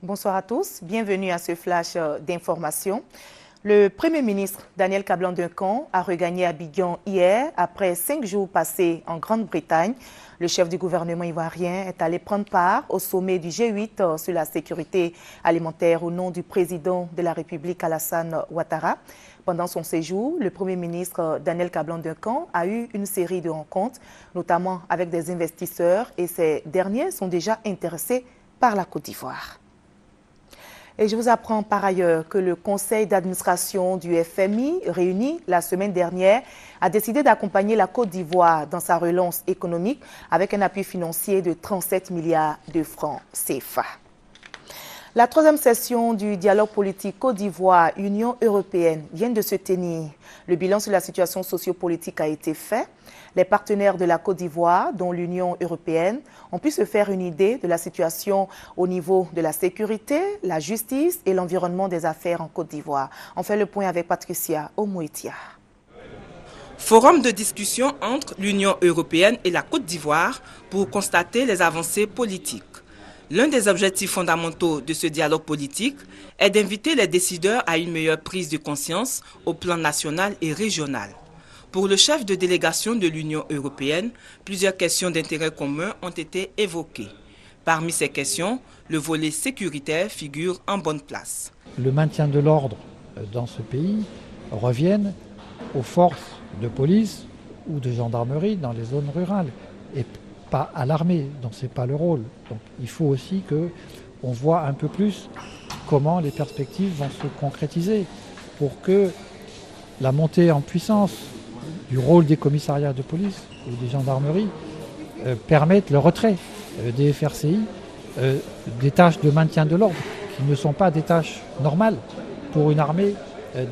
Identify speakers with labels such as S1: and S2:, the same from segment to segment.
S1: Bonsoir à tous, bienvenue à ce flash d'information. Le Premier ministre Daniel Kablan-Duncan a regagné Abidjan hier après 5 jours passés en Grande-Bretagne. Le chef du gouvernement ivoirien est allé prendre part au sommet du G8 sur la sécurité alimentaire au nom du président de la République Alassane Ouattara. Pendant son séjour, le Premier ministre Daniel Kablan-Duncan a eu une série de rencontres, notamment avec des investisseurs, et ces derniers sont déjà intéressés par la Côte d'Ivoire. Et je vous apprends par ailleurs que le conseil d'administration du FMI, réuni la semaine dernière, a décidé d'accompagner la Côte d'Ivoire dans sa relance économique avec un appui financier de 37 milliards de francs CFA. La troisième session du dialogue politique Côte d'Ivoire-Union européenne vient de se tenir. Le bilan sur la situation sociopolitique a été fait. Les partenaires de la Côte d'Ivoire, dont l'Union européenne, ont pu se faire une idée de la situation au niveau de la sécurité, la justice et l'environnement des affaires en Côte d'Ivoire. On fait le point avec Patricia Omoetia.
S2: Forum de discussion entre l'Union européenne et la Côte d'Ivoire pour constater les avancées politiques. L'un des objectifs fondamentaux de ce dialogue politique est d'inviter les décideurs à une meilleure prise de conscience au plan national et régional. Pour le chef de délégation de l'Union européenne, plusieurs questions d'intérêt commun ont été évoquées. Parmi ces questions, le volet sécuritaire figure en bonne place.
S3: Le maintien de l'ordre dans ce pays revient aux forces de police ou de gendarmerie dans les zones rurales et pas à l'armée, donc ce n'est pas le rôle. Donc il faut aussi qu'on voit un peu plus comment les perspectives vont se concrétiser pour que la montée en puissance du rôle des commissariats de police ou des gendarmeries permette le retrait des FRCI des tâches de maintien de l'ordre qui ne sont pas des tâches normales pour une armée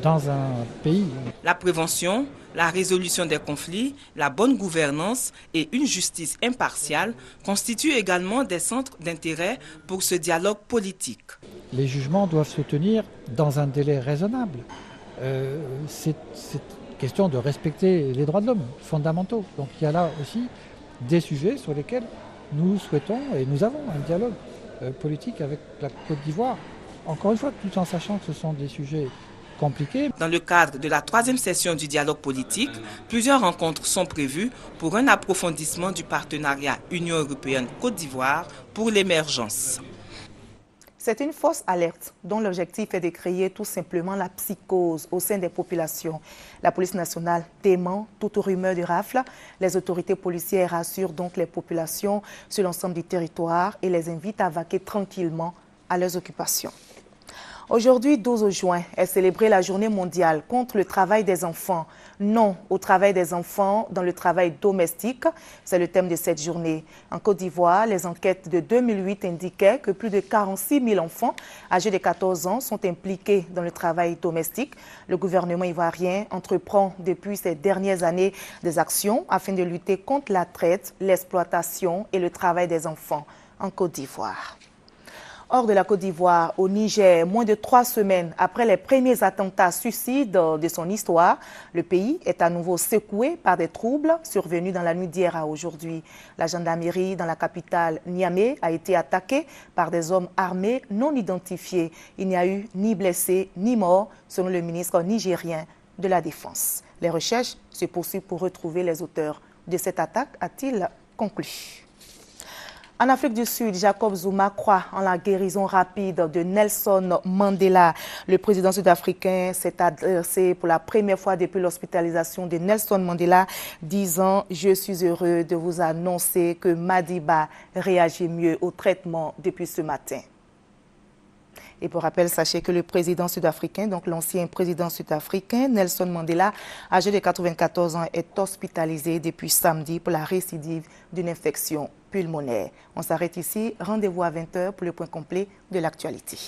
S3: dans un pays.
S2: La prévention, la résolution des conflits, la bonne gouvernance et une justice impartiale constituent également des centres d'intérêt pour ce dialogue politique.
S3: Les jugements doivent se tenir dans un délai raisonnable. C'est question de respecter les droits de l'homme fondamentaux. Donc il y a là aussi des sujets sur lesquels nous souhaitons et nous avons un dialogue politique avec la Côte d'Ivoire. Encore une fois, tout en sachant que ce sont des sujets compliqués.
S2: Dans le cadre de la troisième session du dialogue politique, plusieurs rencontres sont prévues pour un approfondissement du partenariat Union européenne-Côte d'Ivoire pour l'émergence.
S1: C'est une fausse alerte dont l'objectif est de créer tout simplement la psychose au sein des populations. La police nationale dément toute rumeur de rafle. Les autorités policières rassurent donc les populations sur l'ensemble du territoire et les invitent à vaquer tranquillement à leurs occupations. Aujourd'hui, 12 juin, est célébrée la journée mondiale contre le travail des enfants. Non au travail des enfants dans le travail domestique, c'est le thème de cette journée. En Côte d'Ivoire, les enquêtes de 2008 indiquaient que plus de 46 000 enfants âgés de 14 ans sont impliqués dans le travail domestique. Le gouvernement ivoirien entreprend depuis ces dernières années des actions afin de lutter contre la traite, l'exploitation et le travail des enfants en Côte d'Ivoire. Hors de la Côte d'Ivoire, au Niger, moins de 3 semaines après les premiers attentats suicides de son histoire, le pays est à nouveau secoué par des troubles survenus dans la nuit d'hier à aujourd'hui. La gendarmerie dans la capitale Niamey a été attaquée par des hommes armés non identifiés. Il n'y a eu ni blessés ni morts, selon le ministre nigérien de la Défense. Les recherches se poursuivent pour retrouver les auteurs de cette attaque, a-t-il conclu. En Afrique du Sud, Jacob Zuma croit en la guérison rapide de Nelson Mandela. Le président sud-africain s'est adressé pour la première fois depuis l'hospitalisation de Nelson Mandela, disant « Je suis heureux de vous annoncer que Madiba réagit mieux au traitement depuis ce matin ». Et pour rappel, sachez que le président sud-africain, donc l'ancien président sud-africain, Nelson Mandela, âgé de 94 ans, est hospitalisé depuis samedi pour la récidive d'une infection pulmonaire. On s'arrête ici. Rendez-vous à 20h pour le point complet de l'actualité.